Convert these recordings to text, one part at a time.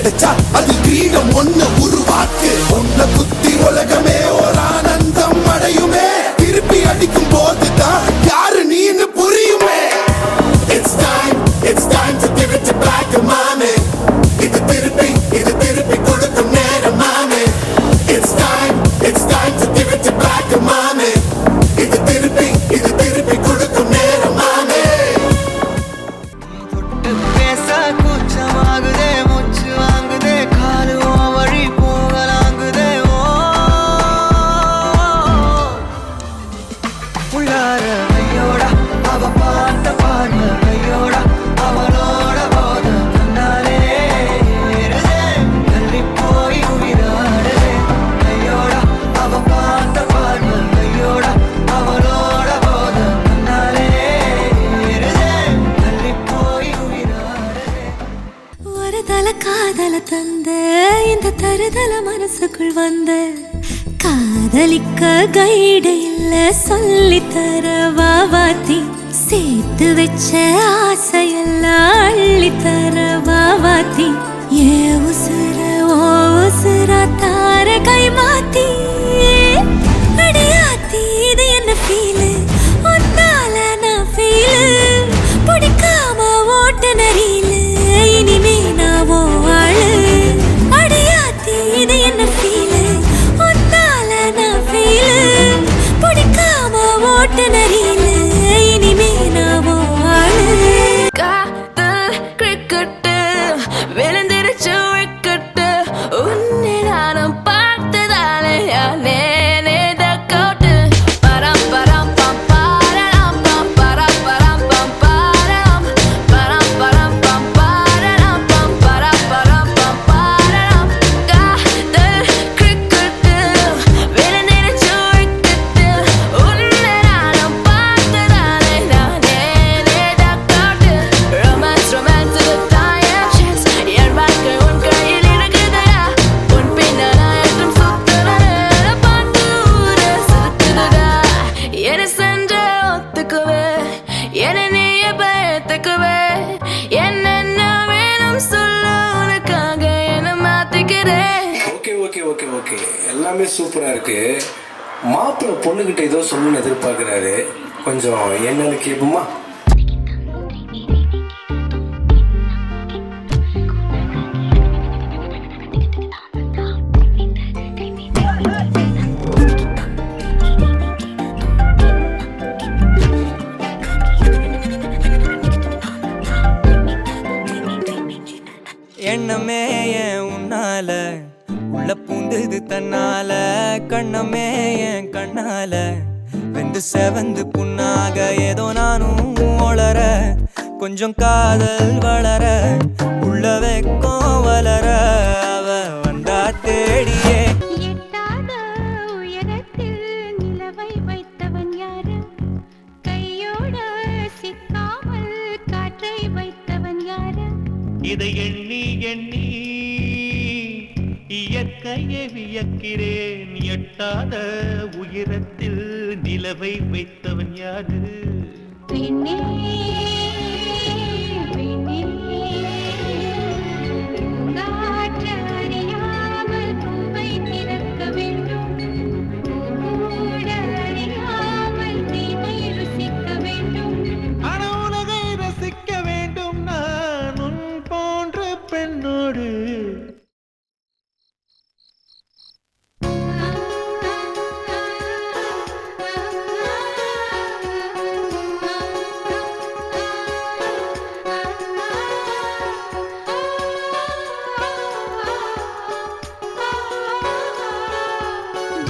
கிடைச்சா அது கிரீடம் ஒண்ணு உருவாக்கு. ஒன்ன குத்தி உலகமே ஒரு ஆனந்தம் அடையுமே. திருப்பி அடிக்கும் போதுதான் யாரு நீன்னு புரியுமே. It's time to give it back to mommy. இது திருப்பி கொடுக்கும் நேரம் மாமே. It's time to give it back to mommy. இது திருப்பி கொடுக்கும் நேரம் மாமே. தொட்டு பேச கூச்சமாகுதே, மூச்சு வாங்குதே, காலு வழி போகலாங்குதே. உள்ளார ஐயோடா அவ பார்த்த பார்வை, ஐயோடா அவளோட போத கண்ணாலே ஏறுதே, தள்ளி போய் உயிராடுதே. ஐயோடா அவ பார்த்த பார்வை, ஐயோடா அவளோட போத கண்ணாலே ஏறுதே, தள்ளி போய் உயிராடுதே. ஒரு தல காதல தந்த இந்த தருதல மனசுக்குள் வந்த காதலிக்க கைடு இல்ல சொல்லி தர வாவாத்தி. சேர்த்து வச்ச ஆசையெல்லாம் அள்ளி தர வாவாத்தி. ஏ உசுர ஓ உசுரா தார கை மாத்தி. அடியாத்தி இது என்ன ஃபீலு, ஒன்னால நான் ஃபீலு. பிடிக்காம ஓட்ட நரியில இனிமே நான் ஓ ஆளு. அடியாத்தி இது என்ன ஃபீலு, ஒன்னால நான் ஃபீலு. பிடிக்காம ஓட்ட நரியில இனிமே நான் ஓ ஆளு. காதல் கிரிக்கெட்டு விழுந்திருச்சு விக்கெட்டு. உன்னை நானும் பார்த்ததாலே நேனே கோட்டு. பரம் பரம் பம் பாரலாம் பம் பரம் பரம் பம் பாரலாம். பரம் பரம் பம் பாரலாம் பம் பரம் பரம் பம் பாரலாம். காதல் கிரிக்கெட்டு விழுந்திருச்சு விக்கெட்டு. உன்னை நானும் பார்த்ததாலே நேனே கோட்டு. ரொமான்ஸ் தாயம் chance. என் வாழ்க்கை உன் கையில் இருக்குதையா. உன் பின்னால என்றும் சுத்துறேன் பாண்டூர சுத்துதடா. என்னை சென்ற ஒத்துக்குவே, என்னை நீயே பயத்துக்குவே. என்னென்ன வேணும் சொல்ல உனக்காக என்னை மாத்திக்கிறேன். ஓகே எல்லாமே சூப்பரா இருக்கு. மாப்பிள்ளை பொண்ணுகிட்ட ஏதோ சொல்லணும்னு எதிர்பார்க்கிறாரு. கொஞ்சம் என்னன்னு கேட்போமா? எண்ணமே ஏன் உன்னால உள்ள பூந்தது தன்னால. கண்ணமே என் கண்ணால வெந்து செவந்து புண்ணாக ஏதோ நானும் ஒளர. கொஞ்சம் காதல் வளர உள்ள வெக்கம் வளர அவ வந்தா தேடியே. எட்டாத உயரத்தில் நிலவை வைத்தவன் யாரு, கையோட சிக்காமல் காற்றை வைத்தவன் யாரு. இதை எண்ணி எண்ணி இயற்கையை வியக்கிறேன். எட்டாத உயரத்தில் நிலவை வைத்தவன் யாரு? பெண்ணே பெண்ணே, காற்று அறியாமல் பூவை திறக்க வேண்டும். பூட அறியாமல் தீமை ருசிக்க வேண்டும். ஆனா உலகை ரசிக்க வேண்டும் நான் உன் போன்ற பெண்ணோடு.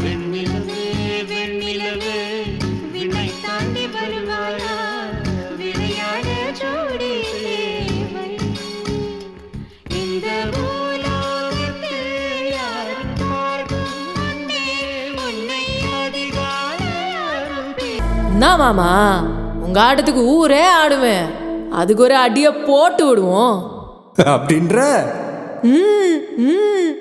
வெண்ணிலவே வெண்ணிலவே விண்ணை தாண்டி வருவாயா? விளையாட ஜோடி தேவை. இந்த பூலோகத்தில் யாரும் பார்க்கும் முன்னே உன்னை அதிகாலை என்ன மாமா, உங்க ஆட்டத்துக்கு ஊரே ஆடுவேன். அதுக்கு ஒரு அடியை போட்டு விடுவோம் அப்படின்ற ம் ம்